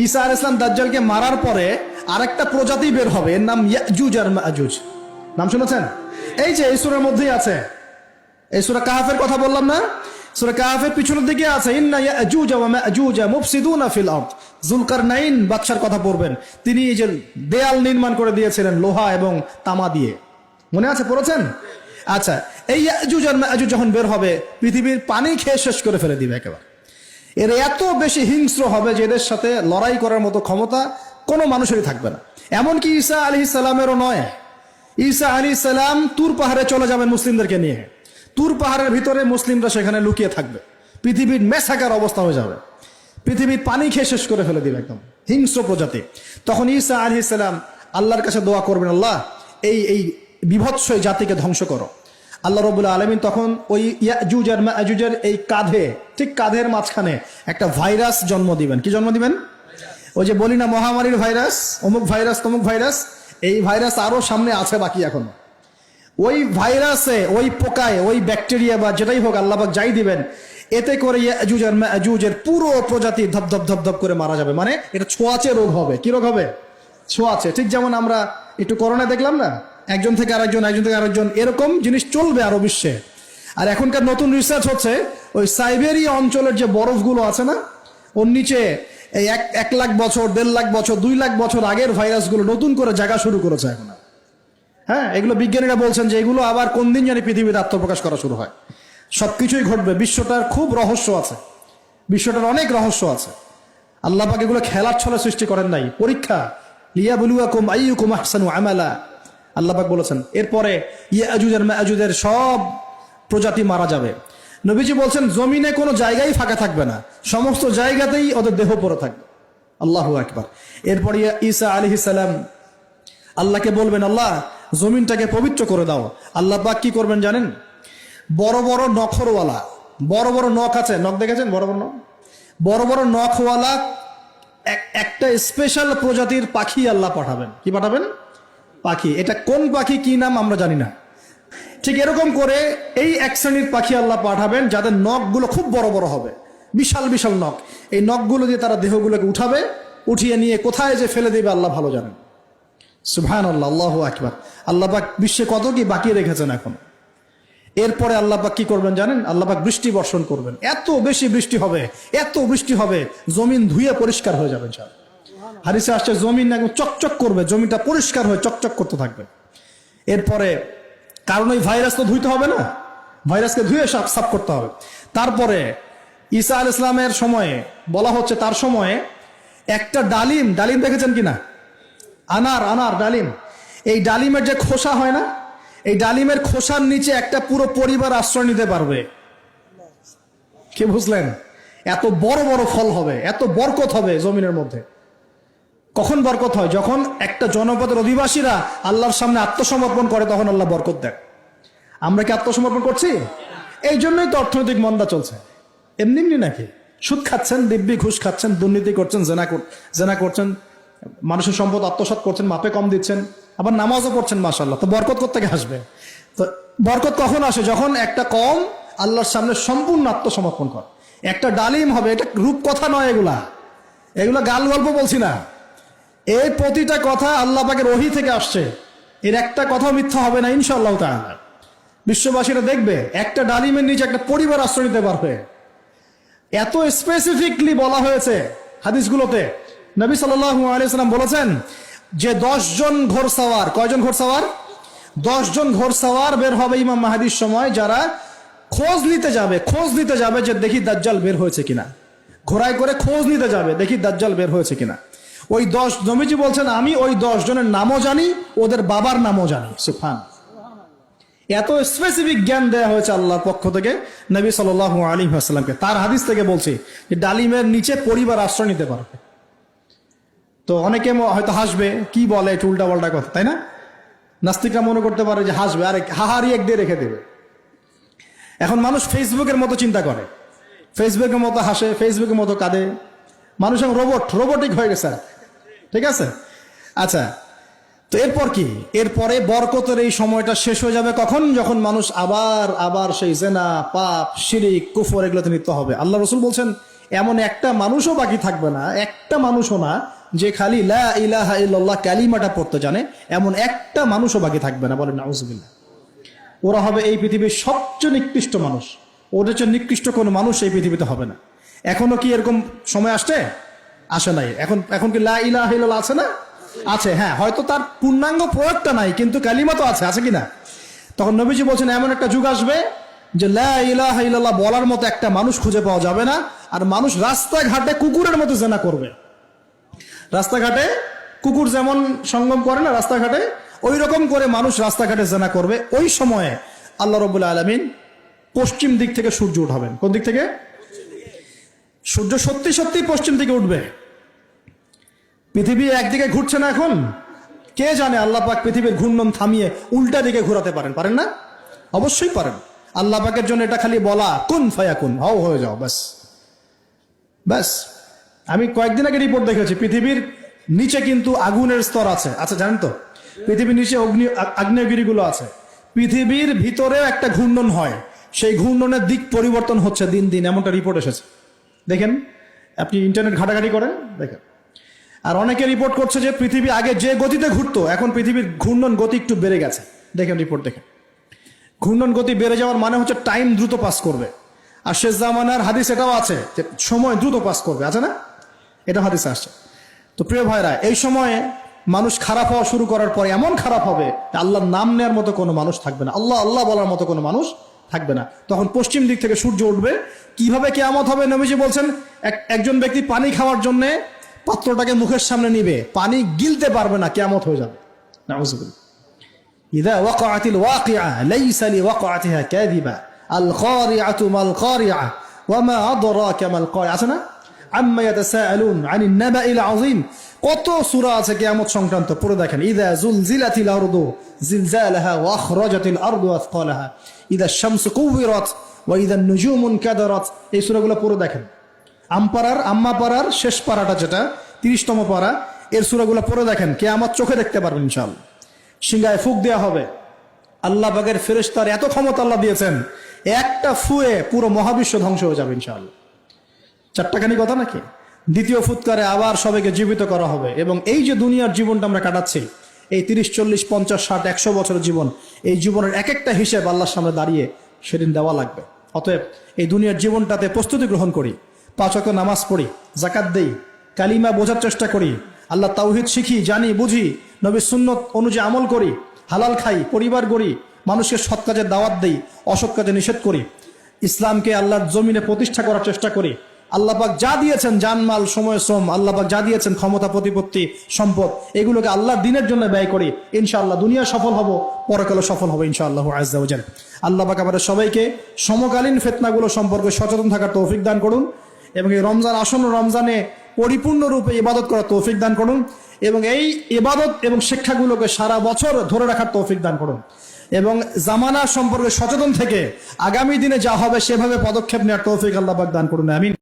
ঈসা আলাইহিস সালাম দাজ্জালকে মারার পরে আরেকটা প্রজাতি বের হবে, এর নাম ইয়াজুজ আর মাজুজ। নাম শুনেছেন? এই যে এই সূরার মধ্যেই আছে, এই সূরা কাহফের কথা বললাম না, সূরা কাহফের পিছনের দিকে আছে ইন্না ইয়াজুজ ওয়া মাজুজ মুফসিদুনা ফিল আরদ। যুলকারনাইন বাদশার কথা পড়বেন, তিনি এই যে দেয়াল নির্মাণ করে দিয়েছিলেন লোহা এবং তামা দিয়ে, মনে আছে, পড়েছেন? আচ্ছা, এই ইয়াজুজ আর মাজুজ যখন বের হবে পৃথিবীর পানি খেয়ে শেষ করে ফেলে দিবে একেবারে। এর এত বেশি হিংস্র হবে যে এদের সাথে লড়াই করার মতো ক্ষমতা কোনো মানুষেরই থাকবে না। এমনকি ঈসা আলাইহিস সালামেরও নয়। ঈসা আলাইহিস সালাম তুর পাহাড়ে চলে যাবেন মুসলিমদেরকে নিয়ে, তুর পাহাড়ের ভিতরে মুসলিমরা সেখানে লুকিয়ে থাকবে, পৃথিবীর মেসাকার অবস্থা হয়ে যাবে, পৃথিবীর পানি খেয়ে শেষ করে ফেলে দিবে একদম হিংস্র প্রজাতি। তখন ঈসা আলাইহিস সালাম আল্লাহর কাছে দোয়া করবেন, আল্লাহ এই বিভৎস জাতিকে ধ্বংস করো। আল্লাহ রাব্বুল আলামিন তখন ওই ইয়াজুজ আর মাজুজের এই কাঁধে, ঠিক কাঁধের মাঝখানে একটা ভাইরাস জন্ম দিবেন। কি জন্ম দিবেন? ওই যে বলি না মহামারীর ভাইরাস, অমুক ভাইরাস তমুক ভাইরাস, এই ভাইরাস আরো সামনে আছে বাকি এখন। ওই ভাইরাসে, ওই পোকায়, ওই ব্যাকটেরিয়া বা যেটাই হোক আল্লাহ পাক যাই দিবেন, এতে করে ইয়াজুজ আর মাজুজের পুরো প্রজাতি ধপ ধপ ধপ করে মারা যাবে। মানে এটা ছোঁয়াচে রোগ হবে। কি রোগ হবে? ছোঁয়াচে। ঠিক যেমন আমরা একটু করোনা দেখলাম না, একজন থেকে আরেকজন, একজন থেকে আরেকজন, এরকম জিনিস চলবে আরো বিশ্বে। আর এখনকার নতুন রিসার্চ হচ্ছে ওই সাইবেরিয়া অঞ্চলের যে বরফগুলো আছে না, ওর নিচে এই 1 লাখ বছর, 1.5 লাখ বছর, 2 লাখ বছর আগের ভাইরাসগুলো নতুন করে জায়গা শুরু করেছে এখন। হ্যাঁ, এগুলো বিজ্ঞানীরা বলছেন যে এগুলো আবার কোন দিন জানি পৃথিবীতে আত্মপ্রকাশ করা শুরু হয়। সবকিছুই ঘটবে। বিশ্বটার খুব রহস্য আছে, বিশ্বটার অনেক রহস্য আছে। আল্লাহ পাক এগুলো খেলার ছলে সৃষ্টি করেন নাই, পরীক্ষা। লিয়াবলুয়াকুম আইয়ুকুম আহসানু আমালা, আল্লাহ পাক বলেছেন। এরপরে ইয়াজুজ আর মাজুজের সব প্রজাতি মারা যাবে। নবীজি বলছেন জমিনে কোনো জায়গায় ফাঁকা থাকবে না, সমস্ত জায়গাতেই ওদের দেহ পড়ে থাকবে। আল্লাহু আকবার। এরপরে ঈসা আলাইহিস সালাম আল্লাহকে বলবেন, আল্লাহ জমিনটাকে পবিত্র করে দাও। আল্লাহ পাক কি করবেন জানেন? বড় বড় নখরওয়ালা, বড় বড় নখ আছে, নখ দেখেছেন? বড় বড় নখ, বড় বড় নখওয়ালা একটা স্পেশাল প্রজাতির পাখি আল্লাহ পাঠাবেন। কি পাঠাবেন? পাখি। এটা কোন পাখি, কি নাম আমরা জানি না। ঠিক এরকম করে এই এক শ্রেণীর পাখি আল্লাহ পাঠাবেন যাদের নখগুলো খুব বড় বড় হবে, বিশাল বিশাল নখ। এই নখগুলো দিয়ে তারা দেহগুলোকে উঠাবে, উঠিয়ে নিয়ে কোথায় যে ফেলে দেবে আল্লাহ ভালো জানেন। সুবহানাল্লাহ, আল্লাহু আকবার। আল্লাহ পাক বিশ্বে কত কি বাকি রেখেছেন এখন। এরপরে আল্লাহ পাক কি করবেন জানেন? আল্লাহ পাক বৃষ্টি বর্ষণ করবেন। এত বেশি বৃষ্টি হবে, এত বৃষ্টি হবে, জমিন ধুয়ে পরিষ্কার হয়ে যাবে। হাদিসে আসছে জমিন একদম চকচক করবে, জমিটা পরিষ্কার হয়ে চকচক করতে থাকবে। এরপরে কারণ ওই ভাইরাস তো ধুইতে হবে না, ভাইরাসকে ধুয়ে সাফ করতে হবে। তারপরে ঈসা আলাইহিস সালামের সময়ে বলা হচ্ছে, তার সময়ে একটা ডালিম, ডালিম দেখেছেন কিনা? আনার ডালিম, এই ডালিমের যে খোসা হয় না, এই ডালিমের খোসার নিচে একটা পুরো পরিবার আশ্রয় নিতে পারবে। কি বুঝলেন? এত বড় বড় ফল হবে, এত বরকত হবে জমিনের মধ্যে। কখন বরকত হয়? যখন একটা জনপদের অধিবাসীরা আল্লাহর সামনে আত্মসমর্পণ করে, তখন আল্লাহ বরকত দেয়। আমরা কি আত্মসমর্পণ করছি? এই জন্যই তো অর্থনৈতিক মন্দা চলছে। এমনি এমনি নাকি? সুদ খাচ্ছেন, দিব্যি ঘুষ খাচ্ছেন, দুর্নীতি করছেন, জেনা করছেন, মানুষের সম্পদ আত্মসাৎ করছেন, মাপে কম দিচ্ছেন, আবার নামাজও পড়ছেন, মাশাআল্লাহ। তো বরকত কোত্থেকে আসবে? তো বরকত কখন আসে? যখন একটা কম আল্লাহর সামনে সম্পূর্ণ আত্মসমর্পণ করে। একটা ডালিম হবে, এটা রূপকথা নয়, এগুলা গাল গল্প বলছি না। এই প্রতিটা কথা আল্লাহ পাকের ওহী থেকে আসছে, এর একটা কথাও মিথ্যা হবে না ইনশাআল্লাহ তাআলা। বিশ্ববাসীরা দেখবে একটা ডালিমের নিচে একটা পরিবার আশ্রয় নিতে পারবে। এত স্পেসিফিকলি বলা হয়েছে হাদিসগুলোতে। নবী সাল্লাল্লাহু আলাইহি ওয়াসাল্লাম বলেছেন যে 10 জন ঘোড়সওয়ার, কয়জন ঘোড়সওয়ার? 10 জন ঘোড়সওয়ার বের হবে ইমাম মাহদীর সময়, যারা খোঁজ নিতে যাবে যে দেখি দাজ্জাল বের হয়েছে কিনা। ঘোড়ায় করে খোঁজ নিতে যাবে, দেখি দাজ্জাল বের হয়েছে কিনা। ওই 10, নবীজি বলছেন আমি ওই 10 জনের নামও জানি, ওদের বাবার নামও জানি। সুবহানাল্লাহ। এত স্পেসিফিক জ্ঞান দেয়া হয়েছে আল্লাহর পক্ষ থেকে নবী সাল্লাল্লাহু আলাইহি ওয়াসাল্লামকে। তার হাদিস থেকে বলছি যে ডালিমের নিচে পরিবার আশ্রয় নিতে পারবে। তো অনেকে হয়তো হাসবে, কি বলে একটু উল্টা পাল্টা কথা, তাই না? নাস্তিকরা মনে করতে পারে যে হাসবে, আর হাহারি এক দিয়ে রেখে দেবে। এখন মানুষ ফেসবুকের মতো চিন্তা করে, ফেসবুকের মতো হাসে, ফেসবুকের মতো কাঁদে। মানুষ এখন রোবটিক হয়ে গেছে। ঠিক আছে? আচ্ছা, তো এরপর কি? এরপরে বরকতের এই সময়টা শেষ হয়ে যাবে কখন? যখন মানুষ আবার সেই জেনা, পাপ, শিরিক, কুফর এগুলোতে লিপ্ত হবে। আল্লাহ রাসূল বলছেন এমন একটা মানুষও বাকি থাকবে না, একটা মানুষও না যে খালি লা ইলাহা ইল্লাল্লাহ কালিমাটা পড়তে জানে, এমন একটা মানুষও বাকি থাকবে না। বলেন নাউজুবিল্লাহ। ওরা হবে এই পৃথিবীর সবচেয়ে নিকৃষ্ট মানুষ। ওদের চেয়ে নিকৃষ্ট কোনো মানুষ এই পৃথিবীতে হবে না। এখনো কি এরকম সময় আসে নাই? এখন কি লা ইলাহা ইল্লাল্লাহ আছে না? আছে, হ্যাঁ, হয়তো তার পূর্ণাঙ্গ প্রয়োগটা নাই, কিন্তু কালিমা তো আছে কি না? তখন নবীজি বলছেন এমন একটা যুগ আসবে যে লা ইলাহা ইল্লাল্লাহ বলার মতো একটা মানুষ খুঁজে পাওয়া যাবে না, আর মানুষ রাস্তাঘাটে কুকুরের মতো জেনা করবে। রাস্তাঘাটে কুকুর যেমন সঙ্গম করে না রাস্তাঘাটে, ওই রকম করে মানুষ রাস্তাঘাটে জেনা করবে। ওই সময়ে আল্লাহ রাব্বুল আলামিন পশ্চিম দিক থেকে সূর্য উঠাবেন। কোন দিক থেকে? সূর্য সত্যি সত্যি পশ্চিম দিকে উঠবে। পৃথিবী একদিকে ঘুরছে না এখন, কে জানে আল্লাহ পাক পৃথিবীর ঘূর্ণন থামিয়ে উল্টা দিকে ঘোরাতে পারেন না? অবশ্যই পারেন। আল্লাহ পাকের জন্য এটা খালি বলা, কুন ফায়াকুন, হও হয়ে যাও, ব্যাস। আমি কয়েকদিন আগে রিপোর্ট দেখেছি, পৃথিবীর নিচে কিন্তু আগুনের স্তর আছে, আচ্ছা জানেন তো? পৃথিবীর নিচে আগ্নেয়গিরিগুলো আছে। পৃথিবীর ভিতরেও একটা ঘূর্ণন হয়, সেই ঘূর্ণনের দিক পরিবর্তন হচ্ছে দিন দিন, এমনটা রিপোর্ট এসেছে। দেখেন, আপনি ইন্টারনেট ঘাটাঘাটি করেন, দেখেন। আর অনেকে রিপোর্ট করছে যে পৃথিবী আগে যে গতিতে ঘুরতো, এখন পৃথিবীর ঘূর্ণন গতি একটু বেড়ে গেছে। দেখেন রিপোর্ট, দেখেন। ঘূর্ণন গতি বেড়ে যাওয়ার মানে হচ্ছে টাইম দ্রুত পাস করবে। আর শেষ জামানার হাদিস এটাও আছে যে সময় দ্রুত পাস করবে, আছে না? এটা হাদিসে আসছে। তো প্রিয় ভাইরা, এই সময়ে মানুষ খারাপ হওয়া শুরু করার পরে এমন খারাপ হবে, আল্লাহর নাম নেওয়ার মতো কোনো মানুষ থাকবে না, আল্লাহ আল্লাহ বলার মতো কোনো মানুষ থাকবে না। তখন পশ্চিম দিক থেকে সূর্য উঠবে। কিভাবে কিয়ামত হবে? নবীজি বলছেন একজন ব্যক্তি পানি খাওয়ার জন্য পাত্রটাকে মুখের সামনে নিবে, পানি গিলতে পারবে না, কিয়ামত হয়ে যাবে। নাউযুবিল্লাহ। ইযা ওয়াকাআতিল ওয়াকিআ লাইসা লিওয়াকাআতিহা কাযিবা আল কারিআতু মাল কারিআ ওয়া মা আদরাকা মাল কারিআ, আছে না? আম্মা ইয়াতাসাআলুন আনিন নাবাইল আযীম। কত সূরা আছে কিয়ামত সংক্রান্ত, পড়ে দেখেন। ইযা যুলজিলাতিল আরদু জিলজালাহা ওয়া আখরাজাতিল আরদু আথকালাহা ইযা আশ-শামসু কুওয়িরাত ওয়া ইযা আন-নুজুমু ইনকাদারাত। এই সূরাগুলো পড়ে দেখেন। আম্মা পারার শেষ পারাটা, যেটা 30তম পারা, এর সূরাগুলো পড়ে দেখেন, কিয়ামত চোখে দেখতে পারবেন ইনশাআল্লাহ। সিংহায় ফুঁক দেওয়া হবে। আল্লাহ পাকের ফেরেশতার এত ক্ষমতা আল্লাহ দিয়েছেন, একটা ফুয়ে পুরো মহাবিশ্ব ধ্বংস হয়ে যাবে ইনশাআল্লাহ। চারটাখানি কথা নাকি? দ্বিতীয় ফুৎকারে আবার সবাইকে জীবিত করা হবে। এবং এই যে দুনিয়ার জীবনটা আমরা কাটাচ্ছি, এই 30, 40, 50, 60, 100 বছরের জীবন, এই জীবনের এক একটা হিসেব আল্লাহর সামনে দাঁড়িয়ে সেদিন দেওয়া লাগবে। অতএব এই দুনিয়ার জীবনটাতে প্রস্তুতি গ্রহণ করি, 5 ওয়াক্ত নামাজ পড়ি, যাকাত দেই, কালিমা বোঝার চেষ্টা করি, আল্লাহ তাওহীদ শিখি, জানি, বুঝি, নবীর সুন্নত অনুযায়ী আমল করি, হালাল খাই, পরিবার গড়ি, মানুষকে সৎ কাজের দাওয়াত দেই, অসৎ কাজে নিষেধ করি, ইসলামকে আল্লাহর জমিনে প্রতিষ্ঠা করার চেষ্টা করি। আল্লাহ পাক যা দিয়েছেন, জানমাল, সময়, শ্রম, আল্লাহ পাক যা দিয়েছেন, ক্ষমতা, প্রতিপত্তি, সম্পদ, এগুলোকে আল্লাহর দ্বীনের জন্য ব্যয় করি। ইনশাআল্লাহ দুনিয়া সফল হব, পরকালে সফল হব ইনশাআল্লাহু আযজা ওয়া জাল। আল্লাহ পাক আমাদের সবাইকে সমকালীন ফিতনাগুলো সম্পর্কে সচেতন থাকার তৌফিক দান করুন, এবং এই রমজান, আসন্ন রমজানে পরিপূর্ণরূপে ইবাদত করার তৌফিক দান করুন, এবং এই ইবাদত এবং শিক্ষাগুলোকে সারা বছর ধরে রাখার তৌফিক দান করুন, এবং জামানা সম্পর্কে সচেতন থেকে আগামী দিনে যা হবে সেভাবে পদক্ষেপ নেওয়ার তৌফিক আল্লাহ পাক দান করুন। আমিন।